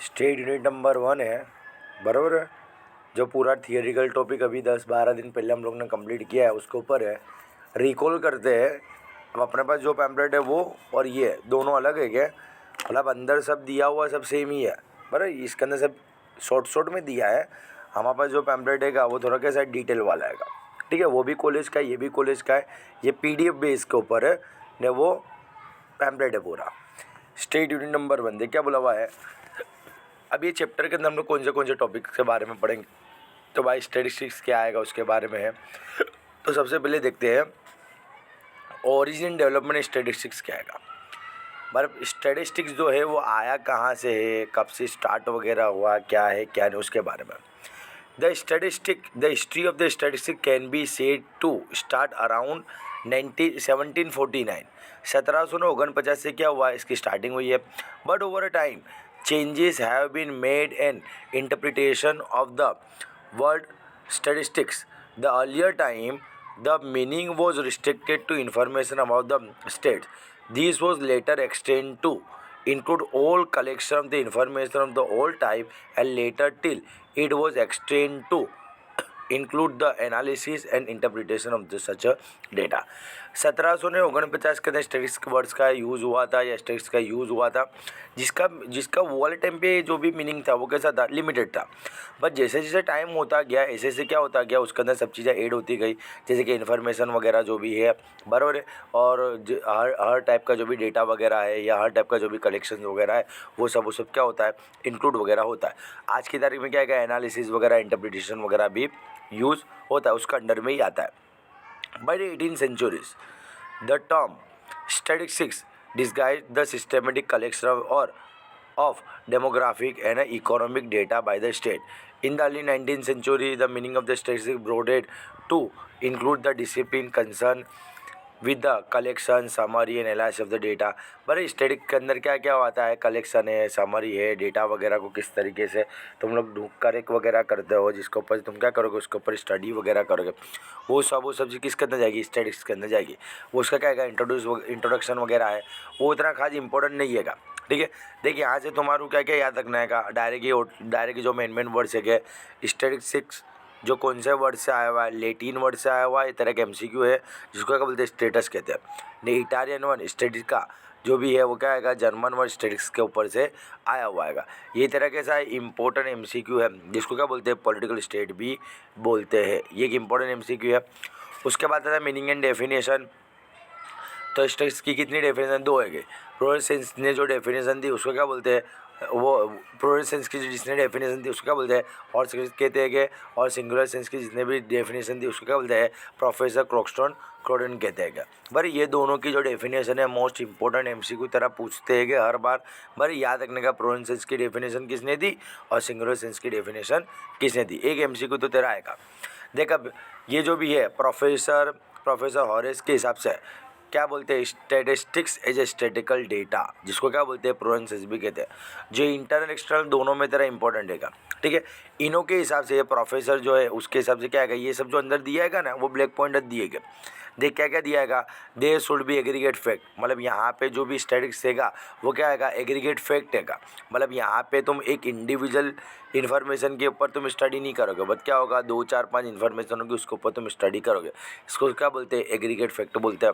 State unit number 1 है, बराबर है। जो पूरा थियोरिकल टॉपिक अभी 10-12 दिन पहले हम लोग ने कंप्लीट किया है उसके ऊपर है। रिकॉल करते हैं। अब अपने पास जो पैम्पलेट है वो और ये दोनों अलग है क्या? मतलब अंदर सब दिया हुआ सब सेम ही है, बराबर। इसके अंदर सब शॉर्ट में दिया है। हमारे पास जो पैम्पलेट है वो थोड़ा कैसा डिटेल वाला है, ठीक है। वो भी कॉलेज का है, ये भी कॉलेज का है। ये PDF बेस के ऊपर है ने वो पैम्पलेट है पूरा। स्टेट यूनिट नंबर 1 देख क्या बोला हुआ है। अब ये चैप्टर के अंदर हम लोग कौन से टॉपिक के बारे में पढ़ेंगे, तो भाई स्टैटिस्टिक्स क्या आएगा उसके बारे में है। तो सबसे पहले देखते हैं ओरिजिन डेवलपमेंट स्टैटिस्टिक्स क्या आएगा। मतलब स्टैटिस्टिक्स जो है वो आया कहाँ से है, कब से स्टार्ट वगैरह हुआ, क्या है क्या नहीं, उसके बारे में। The history of the statistic can be said to start around 1749। 1749 से क्या हुआ, इसकी स्टार्टिंग हुई है। But over a time changes have been made in interpretation of the word statistics. The earlier time, the meaning was restricted to information about the states. This was later extended to include all collection of the information of the old type, and later till it was extended to include the analysis and interpretation of the such a data। 1749 के अंदर statistics words का use हुआ था या statistics का use हुआ था, जिसका वो वाले टाइम पे जो भी मीनिंग था वो कैसा था, लिमिटेड था। बट जैसे जैसे टाइम होता गया ऐसे ऐसे क्या होता गया, उसके अंदर सब चीज़ें ऐड होती गई, जैसे कि इन्फॉर्मेशन वगैरह जो भी है, बराबर है। और हर टाइप का जो भी डेटा वगैरह है या हर टाइप का जो भी कलेक्शन वगैरह है वो सब क्या होता है, इंक्लूड वगैरह होता है। आज की तारीख में क्या है, एनालिसिस वगैरह इंटरप्रिटेशन वगैरह भी यूज़ होता है, उसका अंडर में ही आता है। By the 18th centuries, the term statistics disguised the systematic collection of demographic and economic data by the state. In the early 19th century, the meaning of the statistics broadened to include the discipline concerned with the collection summary and analysis of the data. बड़े static के अंदर क्या क्या होता है, collection है, summary है, data वगैरह को किस तरीके से तुम लोग ढूंढ कर एक वगैरह करते हो, जिसके ऊपर तुम क्या करोगे, उसके ऊपर स्टडी वगैरह करोगे। वो सब चीज़ किसके अंदर जाएगी, स्टैटिक्स के अंदर जाएगी। वो उसका क्या है, इंट्रोडक्शन वगैरह है, वो उतना खास इंपॉर्टेंट नहीं है। ठीक है, देखिए यहाँ से तुम्हारा क्या क्या याद रखना है, डायरेक्ट जो मेन वर्ड्स है क्या, स्टैटिस्टिक्स जो कौन से वर्ड से आया हुआ है, लेटिन वर्ड से आया हुआ है, इस तरह का MCQ है, जिसको क्या बोलते हैं, स्टेटस कहते हैं। नहीं, इटालियन वर्ड स्टेटिक्स का जो भी है वो क्या आएगा, जर्मन वर्ड स्टेटिक्स के ऊपर से आया हुआ आएगा। ये तरह कैसा है, इंपॉर्टेंट MCQ है, जिसको क्या बोलते हैं, पॉलिटिकल स्टेट भी बोलते हैं। ये एक इंपॉर्टेंट MCQ है। उसके बाद आता है मीनिंग एंड डेफिनेशन। तो स्टेटिक्स की कितनी डेफिनेशन, 2 है। प्रोसेंस ने जो डेफिनेशन दी उसको क्या बोलते हैं, वो प्लूरल सेंस की जिसने डेफिनेशन दी उसको क्या बोलते हैं, और कहते हैं कि, और सिंगुलर सेंस की जिसने भी डेफिनेशन दी उसको क्या बोलते हैं, प्रोफेसर क्रॉडन कहते हैं क्या। बस ये दोनों की जो डेफिनेशन है मोस्ट इंपॉर्टेंट MCQ तरह पूछते हैं कि हर बार। बस याद रखने का, प्लूरल सेंस की डेफिनेशन किसने दी और सिंगुलर सेंस की डेफिनेशन किसने दी, एक MCQ तो तेरा आएगा। देख अब ये जो भी है प्रोफेसर हॉरेस के हिसाब से क्या बोलते हैं, statistics as a statical data, जिसको क्या बोलते हैं, प्रोसेंस भी कहते हैं, जो इंटरनल एक्सटर्नल दोनों में तरह इंपॉर्टेंट है। ठीक है, इनों के हिसाब से ये प्रोफेसर जो है उसके हिसाब से क्या है, ये सब जो अंदर दिया है ना वो ब्लैक पॉइंट दिए गए। देख क्या क्या दिया है, they should be aggregate fact, मतलब यहाँ पे जो भी स्टैटिस्टिक्स है वो क्या है, एग्रीगेट फैक्ट है। मतलब यहाँ पे तुम एक इंडिविजुअल इन्फॉर्मेशन के ऊपर तुम स्टडी नहीं करोगे, बट क्या होगा, 2, 4, 5 इन्फॉर्मेशन होगी उसके ऊपर तुम स्टडी करोगे। इसको क्या बोलते हैं, एग्रीगेट फैक्ट बोलते हैं।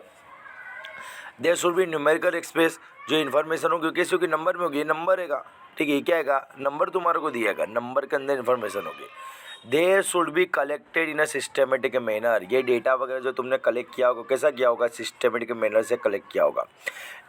There should be numerical express, जो इन्फॉर्मेशन होगी कैसे होगी, नंबर में होगी, नंबर है। ठीक है, क्या है, नंबर तुम्हारे को दिएगा, नंबर के अंदर इन्फॉर्मेशन होगी। There should be collected in a systematic manner, ये डेटा वगैरह जो तुमने कलेक्ट किया होगा कैसा किया होगा, सिस्टमेटिक मैनर से कलेक्ट किया होगा।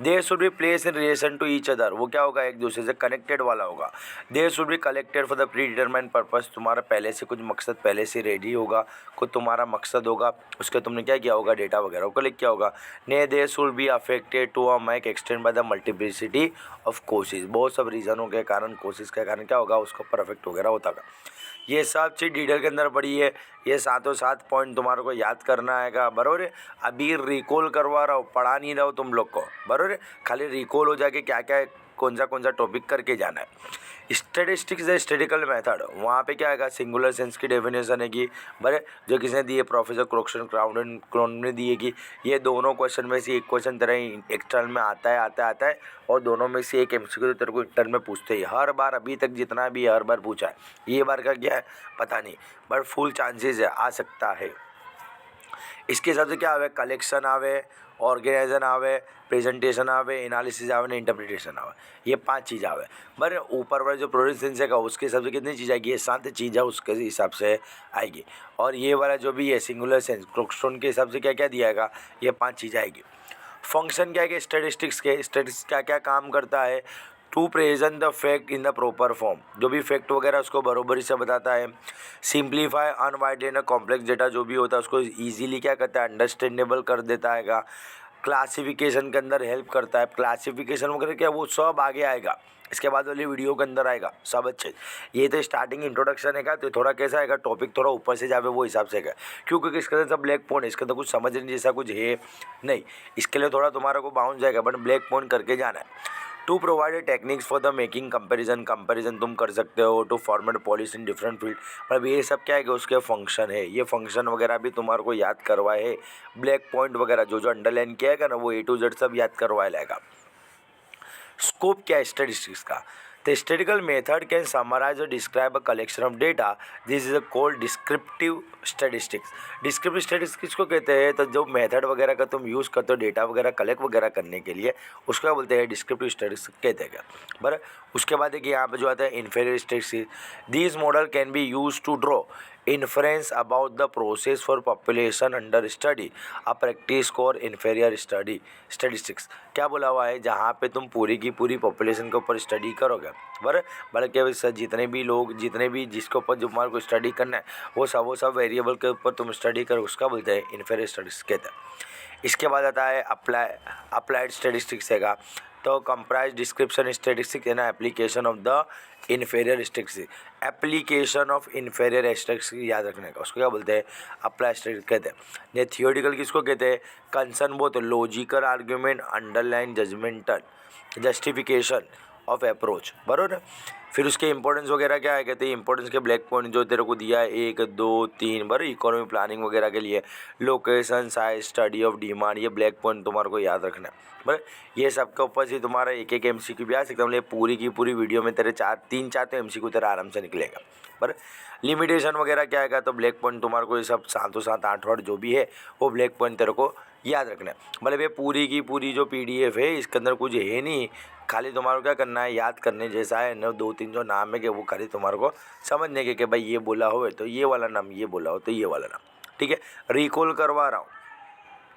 There should be place in relation to each other, वो क्या होगा, एक दूसरे से कनेक्टेड वाला होगा। There should be collected for the predetermined purpose, तुम्हारा पहले से कुछ मकसद पहले से रेडी होगा, कुछ तुम्हारा मकसद होगा, उसके तुमने क्या किया होगा, डेटा वगैरह को कलेक्ट किया होगा। ने there should be affected to a much extend by the multiplicity of causes, बहुत सब रीजनों के कारण, कोशिश के कारण क्या होगा, उसको परफेक्ट वगैरह होता है। ये सब चीज़ डिटेल के अंदर पड़ी है, ये 7 पॉइंट तुम्हारे को याद करना आएगा, बराबर है। अभी रिकॉल करवा रहा हूँ, पढ़ा नहीं रहा हूँ तुम लोग को, बराबर है, खाली रिकॉल हो जाके क्या क्या कौन सा टॉपिक करके जाना है। स्टैटिस्टिक्स है स्टैटिस्टिकल मेथड, वहाँ पे क्या आएगा, सिंगुलर सेंस की डेफिनेशन है कि बड़े जो किसने दी है, प्रोफेसर क्रोक्शन ने दी है कि ये दोनों क्वेश्चन में से एक क्वेश्चन तेरा एक्सटर्नल में आता है और दोनों में से एक एमसीक्यू तो तेरे को इंटर्नल में पूछते ही हर बार, अभी तक जितना भी हर बार पूछा है, ये बार का क्या है पता नहीं, बट फुल चांसेस है आ सकता है। इसके हिसाब से क्या आवे, कलेक्शन आवे, ऑर्गेनाइजेशन आवे, प्रेजेंटेशन आवे, एनालिसिस आवे ना इंटरप्रिटेशन आवे, ये 5 चीज़ आवे। पर ऊपर वाला जो प्रोड्यूसेंस है उसके हिसाब से कितनी चीज़ आएगी, ये 7 चीज़ है उसके हिसाब से आएगी। और ये वाला जो भी है सिंगुलर सेंस क्रोक्स्टोन के हिसाब से क्या क्या दिया जाएगा, ये 5 चीज़ आएगी। फंक्शन क्या है, स्टैटिस्टिक्स के स्टैटिस्टिक्स क्या क्या काम करता है, to present the fact in the proper form, जो भी फैक्ट वगैरह उसको बरोबरी से बताता है। Simplify unwind in complex data, जो भी होता है उसको इजीली क्या करता है, अंडरस्टैंडेबल कर देता है। क्लासिफिकेशन के अंदर हेल्प करता है, क्लासिफिकेशन वगैरह क्या वो सब आगे आएगा, इसके बाद वाली वीडियो के अंदर आएगा सब अच्छे। ये तो स्टार्टिंग इंट्रोडक्शन है, तो थोड़ा कैसा आएगा, टॉपिक थोड़ा ऊपर से जावे वो हिसाब से है, क्योंकि इसके अंदर सब ब्लैक पॉइंट है, इसके अंदर कुछ समझने जैसा कुछ है नहीं, इसके लिए थोड़ा तुम्हारा को बाउंस जाएगा, बट ब्लैक पॉइंट करके जाना है। To provide techniques for the making comparison तुम कर सकते हो, to format policy in different field, मतलब ये सब क्या है कि उसके फंक्शन है, ये फंक्शन वगैरह भी तुम्हारे को याद करवाए है, ब्लैक पॉइंट वगैरह जो अंडरलाइन किया है ना वो A to Z सब याद करवाया जाएगा। स्कोप क्या है स्टैटिस्टिक्स का, the statistical method can summarise और describe a collection of data, this is called descriptive statistics. Descriptive statistics किसको कहते हैं, तो जो मेथड वगैरह का तुम यूज़ करते हो डेटा वगैरह कलेक्ट वगैरह करने के लिए, उसको क्या बोलते हैं, डिस्क्रिप्टिव स्टैटिस्टिक्स कहते हैं। बराबर, उसके बाद एक यहाँ पे जो आता है inferior statistics, this model can be use to draw inference about the process for population under study, a practice core inferior study statistics। क्या बोला हुआ है, जहाँ पे तुम पूरी की पूरी पॉपुलेशन के ऊपर स्टडी करोगे, बल्कि जितने भी लोग जितने भी जिसके ऊपर जो तुम्हारे को स्टडी करना है वो सब वेरिएबल के ऊपर तुम स्टडी करो, उसका बोलते हैं इन्फेरियर स्टैटिस्टिक्स कहते हैं। इसके बाद आता है अप्लाइड स्टैटिस्टिक्स है, तो कंप्राइज डिस्क्रिप्शन स्टैटिस्टिक्स है ना, application of the inferior statistics, application of inferior statistics याद रखने का, उसको क्या बोलते हैं, अप्लाई स्टैटिस्टिक्स कहते हैं। ये थियोरेटिकल किसको कहते हैं, concern both logical argument underline judgmental justification of approach, बरोबर। फिर उसके इंपॉर्टेंस वगैरह क्या है, कहते हैं इंपॉर्टेंस के ब्लैक पॉइंट जो तेरे को दिया है 1 2 3, बराबर। इकोनॉमी प्लानिंग वगैरह के लिए location size study of demand, ये ब्लैक पॉइंट तुम्हारे को याद रखना है, बराबर। ये सब के ऊपर से तुम्हारा एक एक MCQ भी आ सकता है, मतलब पूरी की पूरी वीडियो में तेरे 3-4 तो MCQ तेरा आराम से निकलेगा, बराबर। लिमिटेशन वगैरह क्या आएगा, तो ब्लैक पॉइंट तुम्हारे को ये सब 7 8 जो भी है वो ब्लैक पॉइंट तेरे को याद रखना है। मतलब ये पूरी की पूरी जो PDF है इसके अंदर कुछ है नहीं, खाली तुम्हारे को क्या करना है, याद करने जैसा है न, 2-3 जो नाम है कि वो खाली तुम्हारे को समझने के कि भाई ये बोला हो तो ये वाला नाम, ये बोला हो तो ये वाला नाम, ठीक है। रिकॉल करवा रहा हूँ,